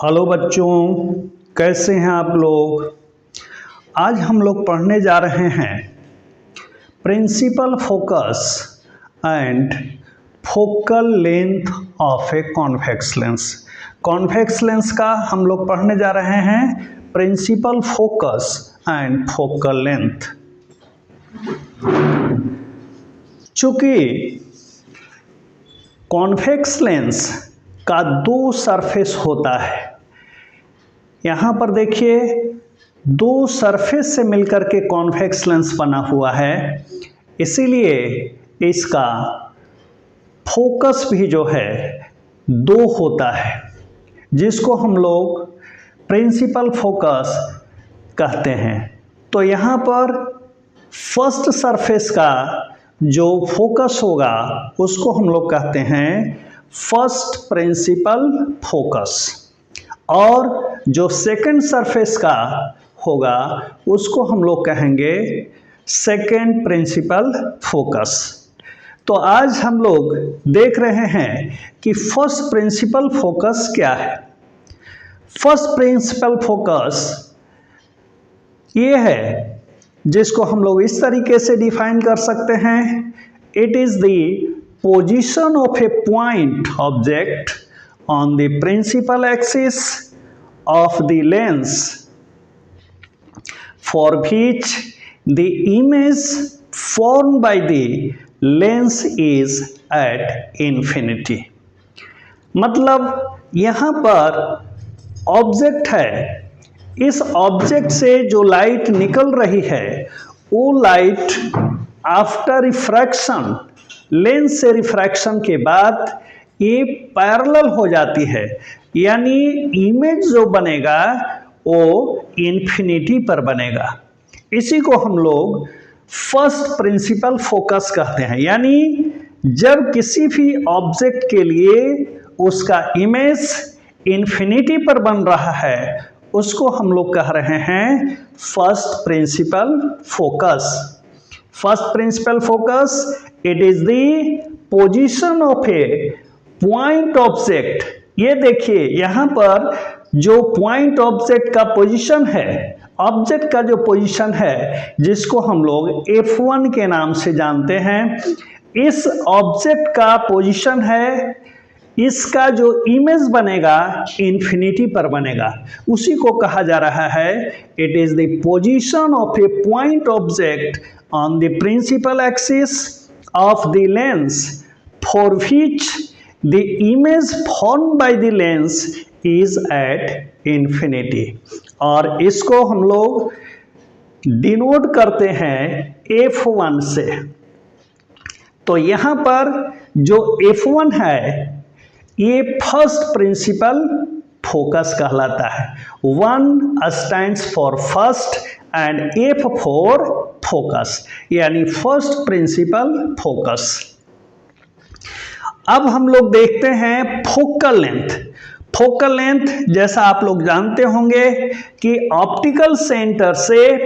Hello बच्चों, कैसे हैं आप लोग। आज हम लोग पढ़ने जा रहे हैं principal focus and focal length of a convex lens. Convex lens का हम लोग पढ़ने जा रहे हैं principal focus and focal length. चूंकि कॉन्वेक्स लेंस का दो सरफेस होता है, यहाँ पर देखिए दो सरफेस से मिलकर के कॉन्वेक्स लेंस बना हुआ है, इसीलिए इसका फोकस भी जो है दो होता है, जिसको हम लोग प्रिंसिपल फोकस कहते हैं। तो यहाँ पर फर्स्ट सरफेस का जो फोकस होगा उसको हम लोग कहते हैं फर्स्ट प्रिंसिपल फोकस, और जो सेकंड सरफेस का होगा उसको हम लोग कहेंगे सेकंड प्रिंसिपल फोकस। तो आज हम लोग देख रहे हैं कि फर्स्ट प्रिंसिपल फोकस क्या है। फर्स्ट प्रिंसिपल फोकस ये है जिसको हम लोग इस तरीके से डिफाइन कर सकते हैं, it is the position of a point object on the principal axis of the lens for which the image formed by the lens is at infinity। मतलब यहाँ पर ऑब्जेक्ट है, इस ऑब्जेक्ट से जो लाइट निकल रही है वो लाइट आफ्टर रिफ्रैक्शन, लेंस से रिफ्रैक्शन के बाद ये पैरेलल हो जाती है, यानी इमेज जो बनेगा वो इन्फिनिटी पर बनेगा। इसी को हम लोग फर्स्ट प्रिंसिपल फोकस कहते हैं। यानी जब किसी भी ऑब्जेक्ट के लिए उसका इमेज इन्फिनिटी पर बन रहा है उसको हम लोग कह रहे हैं first principle focus. First principle focus, it is the position of A point object. ये देखिए यहाँ पर जो पॉइंट ऑब्जेक्ट का पोजीशन है, ऑब्जेक्ट का जो पोजीशन है जिसको हम लोग F1 के नाम से जानते हैं, इस ऑब्जेक्ट का पोजीशन है, इसका जो इमेज बनेगा इन्फिनिटी पर बनेगा, उसी को कहा जा रहा है it is the position of A point object on the principal axis of the lens for which the image formed by the lens is at infinity। और इसको हम लोग डिनोट करते हैं F1 से। तो यहाँ पर जो F1 है ये फर्स्ट प्रिंसिपल फोकस कहलाता है। 1 stands for first and F for focus, यानी फर्स्ट प्रिंसिपल फोकस। अब हम लोग देखते हैं फोकल लेंथ। फोकल लेंथ जैसा आप लोग जानते होंगे कि ऑप्टिकल सेंटर से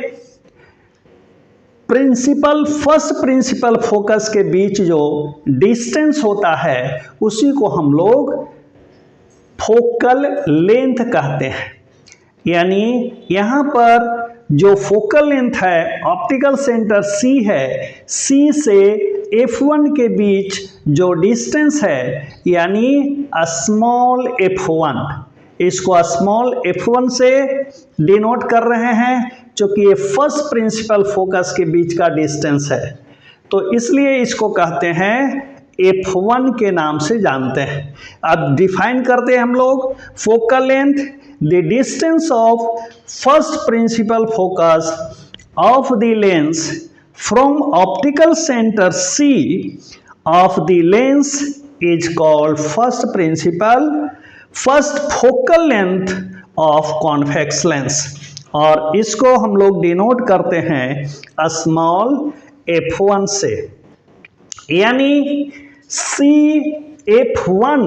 फर्स्ट प्रिंसिपल फोकस के बीच जो डिस्टेंस होता है उसी को हम लोग फोकल लेंथ कहते हैं। यानी यहाँ पर जो फोकल लेंथ है ऑप्टिकल सेंटर C है, C से F1 के बीच जो डिस्टेंस है यानी स्मॉल f1, इसको स्मॉल f1 से डिनोट कर रहे हैं क्योंकि ये फर्स्ट प्रिंसिपल फोकस के बीच का डिस्टेंस है, तो इसलिए इसको कहते हैं F1 के नाम से जानते हैं। अब डिफाइन करते हैं हम लोग focal length, the distance of first principal focus of the lens from optical center C of the lens is called first focal length of convex lens। और इसको हम लोग डिनोट करते हैं स्मॉल f1 से, यानी CF1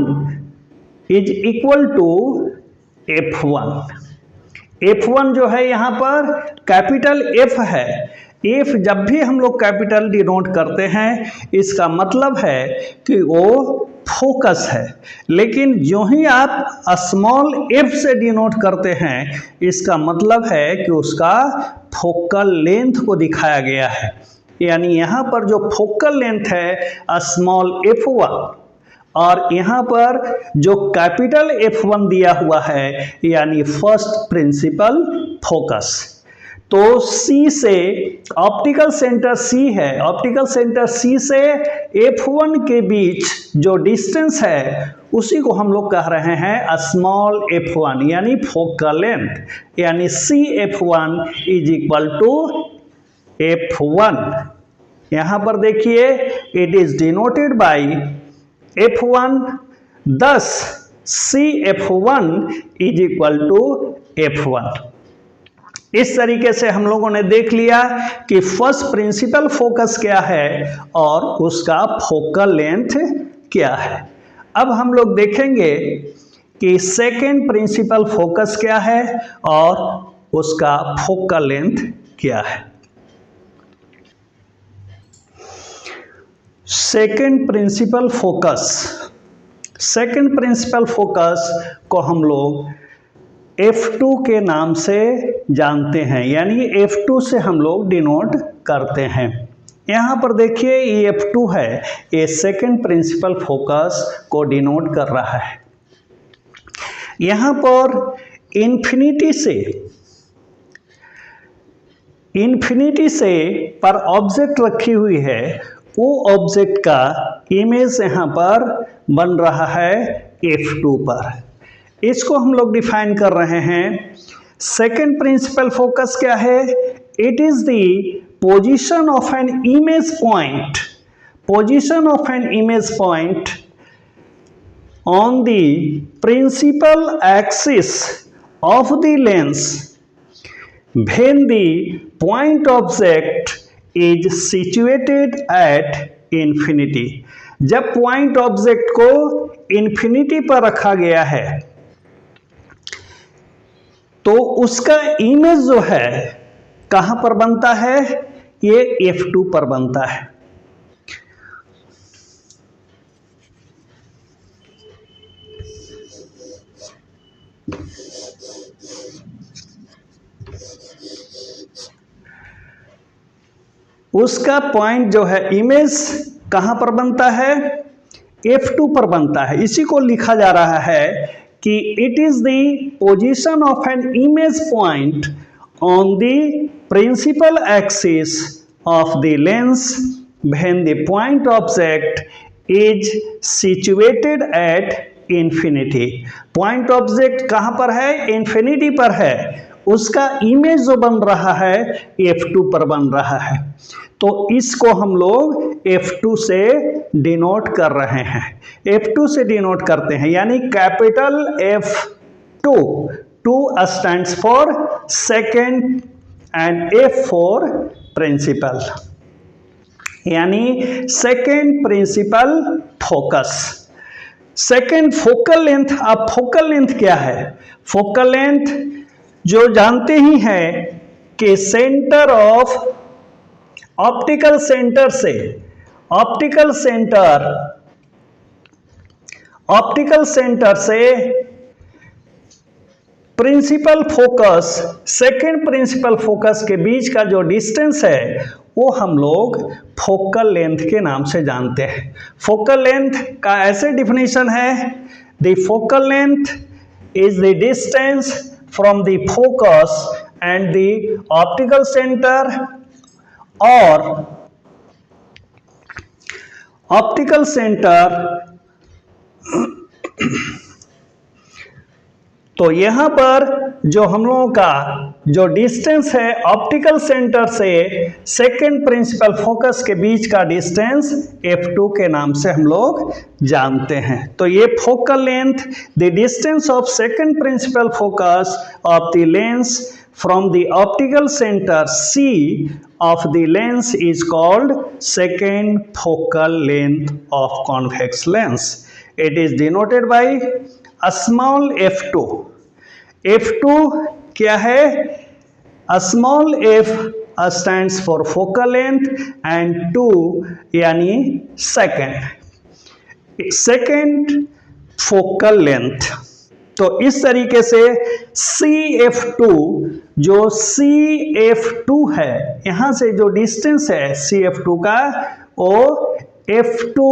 is equal to F1 जो है यहाँ पर कैपिटल F है। F जब भी हम लोग कैपिटल डिनोट करते हैं इसका मतलब है कि वो फोकस है, लेकिन जो ही आप स्मॉल f से डिनोट करते हैं इसका मतलब है कि उसका फोकल लेंथ को दिखाया गया है। यानी यहाँ पर जो फोकल लेंथ है स्मॉल f1 और यहाँ पर जो कैपिटल F1 दिया हुआ है यानी फर्स्ट प्रिंसिपल फोकस। तो C से ऑप्टिकल सेंटर C है, ऑप्टिकल सेंटर C से F1 के बीच जो डिस्टेंस है उसी को हम लोग कह रहे हैं स्मॉल f1 यानी फोकल लेंथ, यानी CF1 is equal to f1। यहाँ पर देखिए it is denoted by f1, thus CF1 is equal to f1। इस तरीके से हम लोगों ने देख लिया कि फर्स्ट प्रिंसिपल फोकस क्या है और उसका फोकल लेंथ क्या है। अब हम लोग देखेंगे कि सेकेंड प्रिंसिपल फोकस क्या है और उसका फोकल लेंथ क्या है। Second principal focus, second principal focus को हम लोग F2 के नाम से जानते हैं, यानी F2 से हम लोग डिनोट करते हैं। यहाँ पर देखिए ये F2 है, ये सेकेंड प्रिंसिपल फोकस को डिनोट कर रहा है। यहाँ पर इन्फिनिटी से पर ऑब्जेक्ट रखी हुई है, वो ऑब्जेक्ट का इमेज यहाँ पर बन रहा है F2 पर। इसको हम लोग डिफाइन कर रहे हैं। सेकेंड प्रिंसिपल फोकस क्या है? It is the position of an image point, position of an image point on the principal axis of the lens when the point object is situated at infinity। जब point object को infinity पर रखा गया है तो उसका image जो है कहां पर बनता है? ये F2 पर बनता है। उसका पॉइंट जो है इमेज कहां पर बनता है? F2 पर बनता है। इसी को लिखा जा रहा है कि it is the position of an image point on the principal axis of the lens when the point object is situated at infinity. Point object कहां पर है? इंफिनिटी पर है। उसका इमेज जो बन रहा है F2 पर बन रहा है, तो इसको हम लोग F2 से डिनोट कर रहे हैं। F2 से डिनोट करते हैं, यानी capital F2, 2 stands for second and F for principal, यानी second principal focus. Second focal length. अब फोकल लेंथ क्या है? फोकल लेंथ जो जानते ही हैं कि सेंटर ऑफ ऑप्टिकल सेंटर से ऑप्टिकल सेंटर से principal focus, second principal focus के बीच का जो डिस्टेंस है वो हम लोग फोकल लेंथ के नाम से जानते हैं। फोकल लेंथ का ऐसे डिफिनेशन है, the focal length is the distance from the focus and the optical centre और ऑप्टिकल सेंटर। तो यहां पर जो हम लोगों का जो डिस्टेंस है ऑप्टिकल सेंटर से सेकेंड प्रिंसिपल फोकस के बीच का डिस्टेंस F2 के नाम से हम लोग जानते हैं। तो ये focal length, the distance of second principal focus of the lens from the optical center C of the lens is called second focal length of convex lens. It is denoted by a small f2. f2 क्या है? A small f stands for focal length and 2 यानी second. Second focal length. तो इस तरीके से CF2, जो CF2 है, यहां से जो डिस्टेंस है CF2 का, वो F2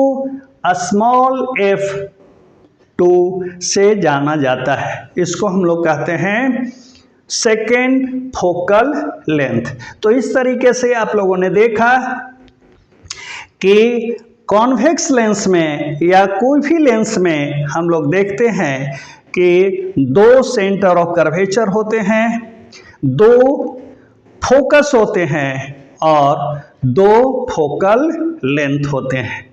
स्मॉल f2 से जाना जाता है। इसको हम लोग कहते हैं सेकेंड फोकल लेंथ। तो इस तरीके से आप लोगों ने देखा कि कॉन्वेक्स लेंस में या कोई भी लेंस में हम लोग देखते हैं कि दो सेंटर ऑफ कर्वेचर होते हैं, दो फोकस होते हैं और दो फोकल लेंथ होते हैं।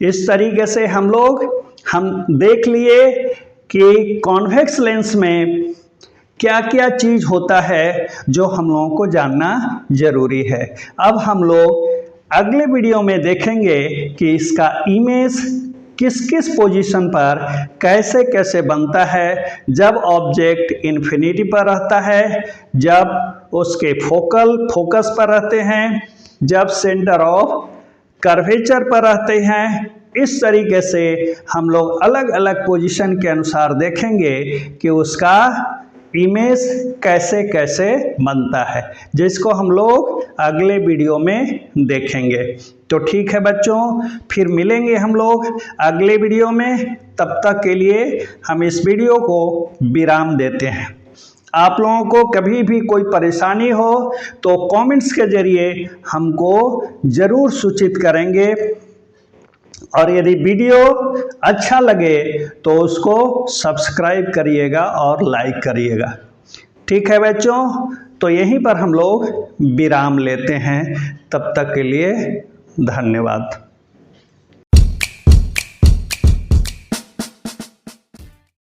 इस तरीके से हम देख लिए कि कॉन्वेक्स लेंस में क्या क्या चीज होता है जो हम लोगों को जानना जरूरी है। अब हम लोग अगले वीडियो में देखेंगे कि इसका इमेज किस किस पोजीशन पर कैसे कैसे बनता है, जब ऑब्जेक्ट इन्फिनिटी पर रहता है, जब उसके फोकस पर रहते हैं, जब सेंटर ऑफ कर्वेचर पर रहते हैं। इस तरीके से हम लोग अलग अलग पोजीशन के अनुसार देखेंगे कि उसका इमेज कैसे कैसे बनता है, जिसको हम लोग अगले वीडियो में देखेंगे। तो ठीक है बच्चों, फिर मिलेंगे हम लोग अगले वीडियो में। तब तक के लिए हम इस वीडियो को विराम देते हैं। आप लोगों को कभी भी कोई परेशानी हो तो कमेंट्स के जरिए हमको ज़रूर सूचित करेंगे, और यदि वीडियो अच्छा लगे तो उसको सब्सक्राइब करिएगा और लाइक करिएगा। ठीक है बच्चों, तो यहीं पर हम लोग विराम लेते हैं। तब तक के लिए धन्यवाद।